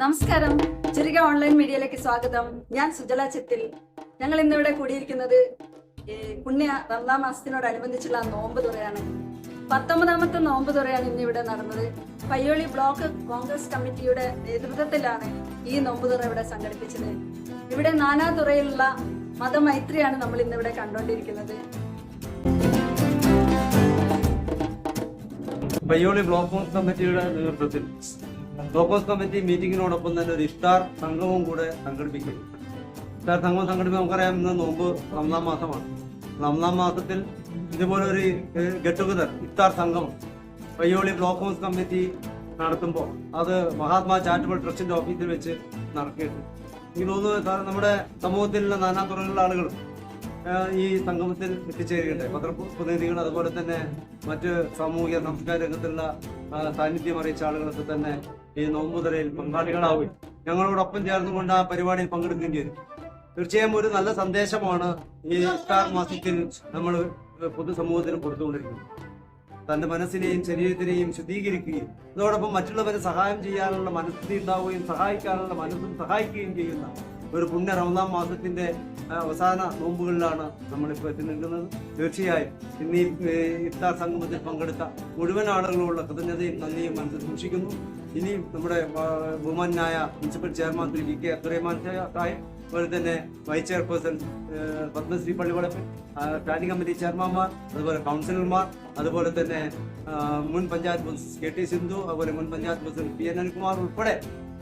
നമസ്കാരം, ചുരുക ഓൺലൈൻ മീഡിയയിലേക്ക് സ്വാഗതം. ഞാൻ സുജല ചെത്തിൽ. ഞങ്ങൾ ഇന്നിവിടെ കൂടിയിരിക്കുന്നത് പുണ്യ റംസാൻ മാസത്തിനോടനുബന്ധിച്ചുള്ള നോമ്പ് തുറയാണ്. 19ാമത്തെ നോമ്പ് തുറയാണ് ഇന്നിവിടെ നടന്നത്. പയ്യോളി ബ്ലോക്ക് കോൺഗ്രസ് കമ്മിറ്റിയുടെ നേതൃത്വത്തിലാണ് ഈ നോമ്പ് തുറ ഇവിടെ സംഘടിപ്പിച്ചത്. ഇവിടെ നാനാതുറയിലുള്ള മതമൈത്രിയാണ് നമ്മൾ ഇന്നിവിടെ കണ്ടുകൊണ്ടിരിക്കുന്നത്. പയ്യോളി ബ്ലോക്ക് കോൺഗ്രസ് കമ്മിറ്റിയുടെ നേതൃത്വത്തിൽ ബ്ലോക്ക് കോൺഗ്രസ് കമ്മിറ്റി മീറ്റിങ്ങിനോടൊപ്പം തന്നെ ഒരു ഇഫ്താർ സംഗമവും കൂടെ സംഘടിപ്പിക്കും. ഇഫ്താർ സംഗമം സംഘടിപ്പിക്കാൻ നമുക്കറിയാം, ഇന്ന് നോമ്പ് റംസാൻ മാസമാണ്. റംസാൻ മാസത്തിൽ ഇതുപോലെ ഒരു ഗെറ്റ് ടുഗദർ ഇഫ്താർ സംഗമം പയ്യോളി ബ്ലോക്ക് കോൺഗ്രസ് കമ്മിറ്റി നടത്തുമ്പോൾ അത് മഹാത്മാ ചാരിറ്റബിൾ ട്രസ്റ്റിന്റെ ഓഫീസിൽ വെച്ച് നടത്തിയിട്ടുണ്ട്. എനിക്ക് തോന്നുന്നു നമ്മുടെ സമൂഹത്തിലുള്ള നാനാ തുറകളിലുള്ള ആളുകളും ഈ സംഗമത്തിൽ എത്തിച്ചേരുകയുണ്ടായി. പത്രപ്രതിനിധികൾ, അതുപോലെ തന്നെ മറ്റ് സാമൂഹിക സാംസ്കാരിക രംഗത്തുള്ള സാന്നിധ്യം അറിയിച്ച ആളുകളൊക്കെ തന്നെ ഈ നോമ്പുതറയിൽ പങ്കാളികളാവുകയും ഞങ്ങളോടൊപ്പം ചേർന്നുകൊണ്ട് ആ പരിപാടിയിൽ പങ്കെടുക്കുകയും ചെയ്തു. തീർച്ചയായും ഒരു നല്ല സന്ദേശമാണ് ഈ ഇഫ്താർ മാസത്തിൽ നമ്മൾ പൊതുസമൂഹത്തിന് കൊടുത്തുകൊണ്ടിരിക്കുന്നത്. തന്റെ മനസ്സിനെയും ശരീരത്തിനെയും ശുദ്ധീകരിക്കുകയും അതോടൊപ്പം മറ്റുള്ളവരെ സഹായം ചെയ്യാനുള്ള മനസ്ഥിതി ഉണ്ടാവുകയും സഹായിക്കാനുള്ള മനസ്സും സഹായിക്കുകയും ചെയ്യുന്ന ഒരു പുണ്യ റമദാൻ മാസത്തിന്റെ അവസാന നോമ്പുകളിലാണ് നമ്മളിപ്പോൾ എത്തി നിൽക്കുന്നത്. തീർച്ചയായും ഇന്ന് ഈ ഇഫ്താർ സംഗമത്തിൽ പങ്കെടുത്ത മുഴുവൻ ആളുകളുള്ള കൃതജ്ഞതയും നന്ദിയും മനസ്സിൽ സൂക്ഷിക്കുന്നു. ഇനി നമ്മുടെ ബഹുമാനായ municipal chairman Shri V K Abdurahman Sahib, അതുപോലെ തന്നെ vice chairperson Padmashree Pallivalappan, standing committee ചെയർമാൻമാർ, അതുപോലെ കൗൺസിലർമാർ, അതുപോലെ തന്നെ മുൻ panchayat president K T Sindhu, അതുപോലെ മുൻ panchayat president P N Anilkumar ഉൾപ്പെടെ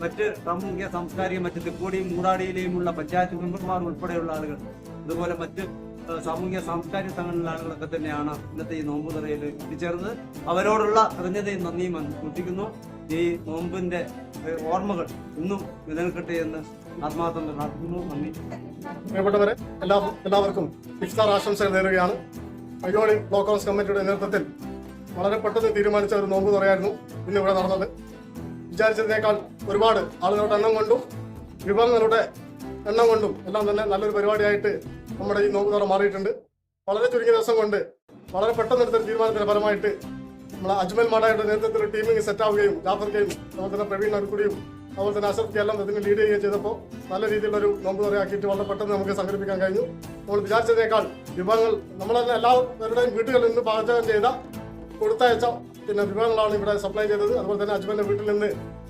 മറ്റ് സാമൂഹിക സാംസ്കാരിക മറ്റ് തെക്കോടിയും മൂടാടിയിലെയുമുള്ള പഞ്ചായത്ത് മെമ്പർമാർ ഉൾപ്പെടെയുള്ള ആളുകൾ, അതുപോലെ മറ്റ് സാമൂഹിക സാംസ്കാരിക സംഘടനയിലുള്ള ആളുകളൊക്കെ തന്നെയാണ് ഇന്നത്തെ ഈ നോമ്പ് തുറയിൽ എത്തിച്ചേർന്നത്. അവരോടുള്ള കൃതജ്ഞതയും നന്ദിയും സൂക്ഷിക്കുന്നു. ഈ നോമ്പിന്റെ ഓർമ്മകൾ ഇന്നും നിലനിൽക്കട്ടെ എന്ന് ആത്മാർത്ഥം പ്രാർത്ഥിക്കുന്നു. നന്ദി. പ്രിയപ്പെട്ടവരെ, എല്ലാവർക്കും ഇഫ്താർ ആശംസകൾ നേരുകയാണ്. പയ്യോളി ബ്ലോക്ക് കോൺഗ്രസ് കമ്മിറ്റിയുടെ നേതൃത്വത്തിൽ വളരെ പെട്ടെന്ന് തീരുമാനിച്ച ഒരു നോമ്പ് തുറയായിരുന്നു ഇന്ന് ഇവിടെ നടന്നത്. വിചാരിച്ചതിനേക്കാൾ ഒരുപാട് ആളുകളുടെ എണ്ണം കൊണ്ടും വിഭവങ്ങളുടെ എണ്ണം കൊണ്ടും എല്ലാം തന്നെ നല്ലൊരു പരിപാടിയായിട്ട് നമ്മുടെ ഈ നോമ്പ് തുറ മാറിയിട്ടുണ്ട്. വളരെ ചുരുങ്ങിയ ദിവസം കൊണ്ട് വളരെ പെട്ടെന്ന് എടുത്ത തീരുമാനത്തിന്റെ ഫലമായിട്ട് നമ്മളെ അജ്മൽ മാഡയുടെ നേതൃത്വത്തിൽ ടീമിംഗ് സെറ്റ് ആവുകയും ജാഫർക്കയും അതുപോലെ തന്നെ പ്രവീൺ അരുക്കുടിയും അതുപോലെ തന്നെ അസഫ്ക്ക് എല്ലാം ഇതിന് ലീഡ് ചെയ്യുകയും ചെയ്തപ്പോൾ നല്ല രീതിയിലൊരു നോമ്പ് തുറയാക്കിയിട്ട് വളരെ പെട്ടെന്ന് നമുക്ക് സംഘടിപ്പിക്കാൻ കഴിഞ്ഞു. നമ്മൾ വിചാരിച്ചതിനേക്കാൾ വിഭവങ്ങൾ നമ്മളെല്ലാം എല്ലാവരുടെയും വീടുകളിൽ നിന്ന് പാചകം ചെയ്ത കൊടുത്തയച്ച വിഭവങ്ങളാണ് ഇവിടെ സപ്ലൈ ചെയ്തത്. അതുപോലെ തന്നെ അജ്മലിന്റെ വീട്ടിൽ നിന്ന്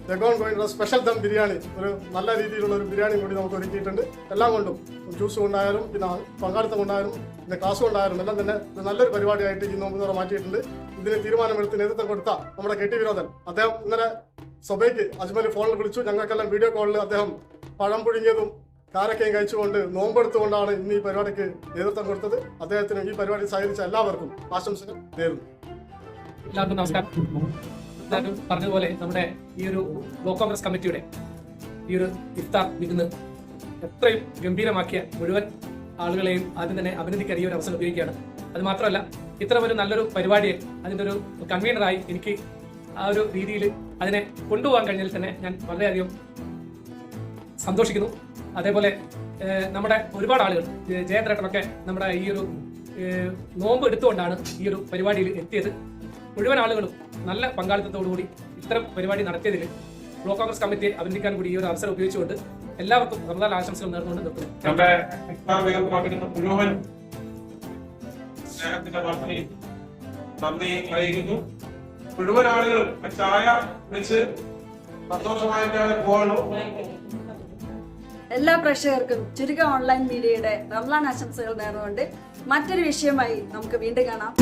ജഗോൺ ഗോയിന്റെ സ്പെഷ്യൽ ദം ബിരിയാണി, ഒരു നല്ല രീതിയിലുള്ള ഒരു ബിരിയാണി കൂടി നമുക്ക് ഒരുക്കിയിട്ടുണ്ട്. എല്ലാം കൊണ്ടും ജ്യൂസ് കൊണ്ടായാലും പിന്നെ പങ്കാളിത്തം കൊണ്ടായാലും പിന്നെ ക്ലാസ് കൊണ്ടായാലും എല്ലാം തന്നെ നല്ലൊരു പരിപാടിയായിട്ട് ഈ നോമ്പ് തുറ മാറ്റിയിട്ടുണ്ട്. ഇതിന് തീരുമാനമെടുത്ത് നേതൃത്വം കൊടുത്ത നമ്മുടെ കെ ടി വിനോദൻ, അദ്ദേഹം ഇന്നലെ സഭയ്ക്ക് അജ്മൽ ഫോണിൽ വിളിച്ചു. ഞങ്ങൾക്കെല്ലാം വീഡിയോ കോളിൽ അദ്ദേഹം പഴം പുഴുങ്ങിയതും കാരക്കയും കഴിച്ചുകൊണ്ട് നോമ്പെടുത്തുകൊണ്ടാണ് ഇന്ന് ഈ പരിപാടിക്ക് നേതൃത്വം കൊടുത്തത്. അദ്ദേഹത്തിന് ഈ പരിപാടി സഹകരിച്ച എല്ലാവർക്കും ആശംസകൾ നേരുന്നു. എല്ലാവർക്കും നമസ്കാരം. എല്ലാവരും പറഞ്ഞതുപോലെ നമ്മുടെ ഈ ഒരു ബ്ലോക്ക് കോൺഗ്രസ് കമ്മിറ്റിയുടെ ഈ ഒരു ഇഫ്താർ വിരുന്ന് എത്രയും ഗംഭീരമാക്കിയ മുഴുവൻ ആളുകളെയും ആദ്യം തന്നെ അഭിനന്ദിക്കാൻ ഈ ഒരു അവസരം ഉപയോഗിക്കുകയാണ്. അത് മാത്രമല്ല, ഇത്തരം ഒരു നല്ലൊരു പരിപാടിയെ അതിൻ്റെ ഒരു കൺവീനറായി എനിക്ക് ആ ഒരു രീതിയിൽ അതിനെ കൊണ്ടുപോകാൻ കഴിഞ്ഞതിൽ തന്നെ ഞാൻ വളരെയധികം സന്തോഷിക്കുന്നു. അതേപോലെ നമ്മുടെ ഒരുപാട് ആളുകൾ, ജയന്ത്രേട്ടനൊക്കെ നമ്മുടെ ഈ ഒരു നോമ്പ് എടുത്തുകൊണ്ടാണ് ഈ ഒരു പരിപാടിയിൽ എത്തിയത്. മുഴുവൻ ആളുകളും നല്ല പങ്കാളിത്തത്തോടുകൂടി ഇത്തരം പരിപാടി നടത്തിയതിൽ ബ്ലോക്ക് കോൺഗ്രസ് കമ്മിറ്റിയെ അഭിനന്ദിക്കാൻ കൂടി ഈ ഒരു അവസരം ഉപയോഗിച്ചുകൊണ്ട് എല്ലാവർക്കും റമദാൻ ആശംസകൾ നേർന്നുകൊണ്ട് നിർത്തുന്നു. മുഴുവൻ സ്നേഹത്തിന്റെ നന്ദി അറിയിക്കുന്നു. മുഴുവൻ ആളുകൾ ചായ വെച്ച് സന്തോഷമായിട്ടാണ് പോകണം. എല്ലാ പ്രേക്ഷകർക്കും ചുരുക ഓൺലൈൻ മീഡിയയുടെ റംസാൻ ആശംസകൾ നേർന്നുകൊണ്ട് മറ്റൊരു വിഷയമായി നമുക്ക് വീണ്ടും കാണാം.